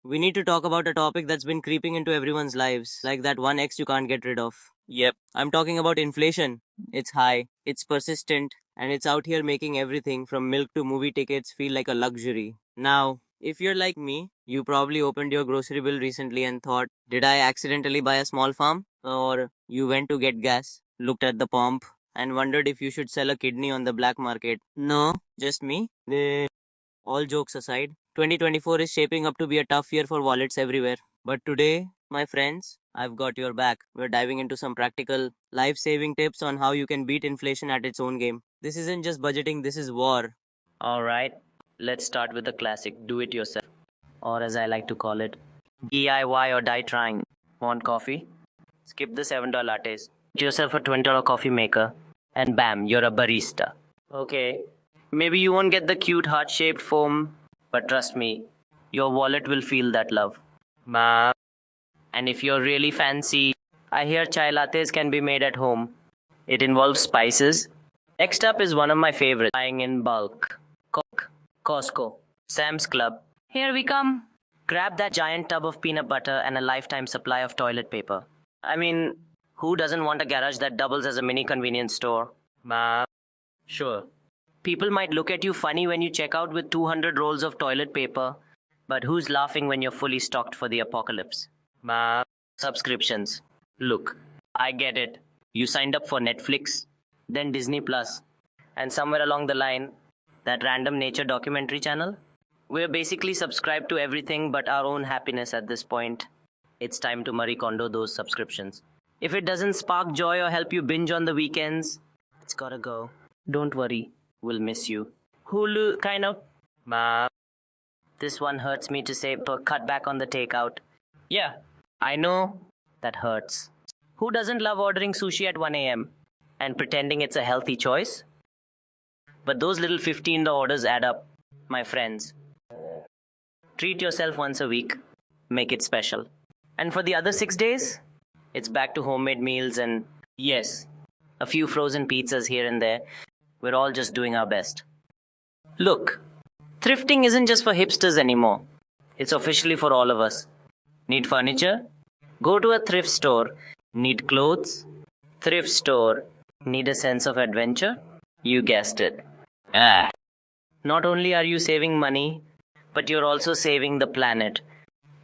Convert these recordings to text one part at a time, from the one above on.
we need to talk about a topic that's been creeping into everyone's lives, like that one ex you can't get rid of. Yep, I'm talking about inflation. It's high, it's persistent, and it's out here making everything from milk to movie tickets feel like a luxury. Now, if you're like me, you probably opened your grocery bill recently and thought, did I accidentally buy a small farm? Or you went to get gas, looked at the pump, and wondered if you should sell a kidney on the black market. No, just me. All jokes aside, 2024 is shaping up to be a tough year for wallets everywhere. But today, my friends, I've got your back. We're diving into some practical, life saving tips on how you can beat inflation at its own game. This isn't just budgeting, this is war. Alright, let's start with the classic do it yourself, or as I like to call it, DIY or die trying. Want coffee? Skip the $7 lattes. Get yourself a $20 coffee maker, and bam, you're a barista. Okay, maybe you won't get the cute heart shaped foam, but trust me, your wallet will feel that love. Ma. And if you're really fancy, I hear chai lattes can be made at home. It involves spices. Next up is one of my favorites buying in bulk. Coke, Costco, Sam's Club. Here we come. Grab that giant tub of peanut butter and a lifetime supply of toilet paper. I mean, who doesn't want a garage that doubles as a mini convenience store? Ma. Sure. People might look at you funny when you check out with 200 rolls of toilet paper, but who's laughing when you're fully stocked for the apocalypse? Ma. Subscriptions. Look, I get it. You signed up for Netflix, then Disney Plus, and somewhere along the line, that random nature documentary channel. We're basically subscribed to everything but our own happiness at this point. It's time to Marie Kondo those subscriptions. If it doesn't spark joy or help you binge on the weekends, it's gotta go. Don't worry, we'll miss you. Hulu kind of. Ma. This one hurts me to say, but cut back on the takeout. Yeah, I know that hurts. Who doesn't love ordering sushi at 1 a.m. and pretending it's a healthy choice? But those little $15 orders add up, my friends. Treat yourself once a week, make it special. And for the other 6 days, it's back to homemade meals and, yes, a few frozen pizzas here and there. We're all just doing our best. Look, thrifting isn't just for hipsters anymore. It's officially for all of us. Need furniture? Go to a thrift store. Need clothes? Thrift store. Need a sense of adventure? You guessed it. Not only are you saving money, but you're also saving the planet.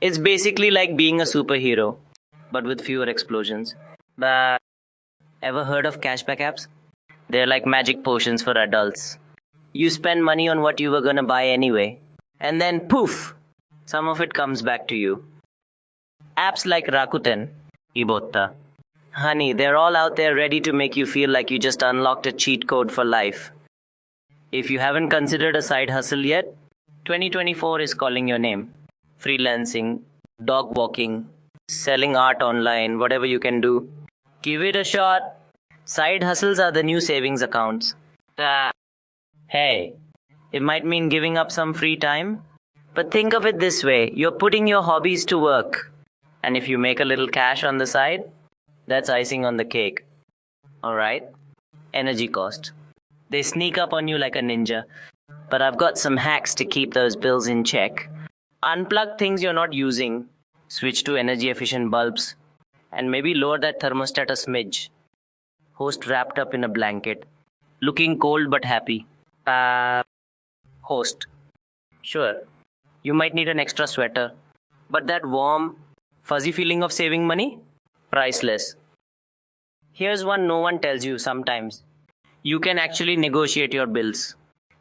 It's basically like being a superhero, but with fewer explosions. Ever heard of cashback apps? They're like magic potions for adults. You spend money on what you were gonna buy anyway, and then poof, some of it comes back to you. Apps like Rakuten, Ibotta, honey, they're all out there ready to make you feel like you just unlocked a cheat code for life. If you haven't considered a side hustle yet, 2024 is calling your name. Freelancing, dog walking, selling art online, whatever you can do. Give it a shot. Side hustles are the new savings accounts. Hey, it might mean giving up some free time, but think of it this way, you're putting your hobbies to work. And if you make a little cash on the side, that's icing on the cake. Alright? Energy cost. They sneak up on you like a ninja, but I've got some hacks to keep those bills in check. Unplug things you're not using, switch to energy efficient bulbs, and maybe lower that thermostat a smidge. Host wrapped up in a blanket, looking cold but happy. Host. Sure, you might need an extra sweater, but that warm, fuzzy feeling of saving money? Priceless. Here's one no one tells you sometimes. You can actually negotiate your bills.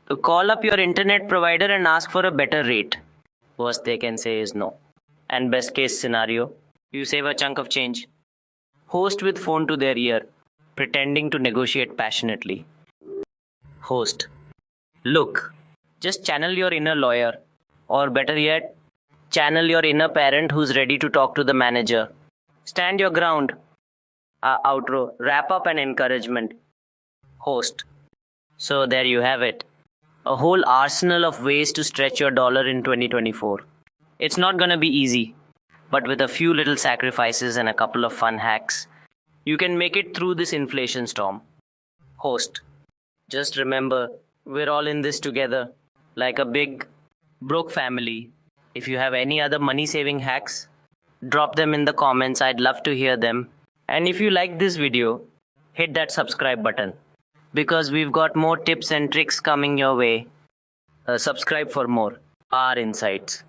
So call up your internet provider and ask for a better rate. Worst they can say is no. And best case scenario, you save a chunk of change. Host with phone to their ear, pretending to negotiate passionately. Host. Look, just channel your inner lawyer. Or better yet, channel your inner parent who's ready to talk to the manager. Stand your ground. Outro. Wrap up and encouragement. Host. So there you have it. A whole arsenal of ways to stretch your dollar in 2024. It's not gonna be easy, but with a few little sacrifices and a couple of fun hacks, you can make it through this inflation storm. Host. Just remember, we're all in this together, like a big, broke family. If you have any other money saving hacks, drop them in the comments. I'd love to hear them. And if you like this video, hit that subscribe button because we've got more tips and tricks coming your way. Subscribe for more. Our insights.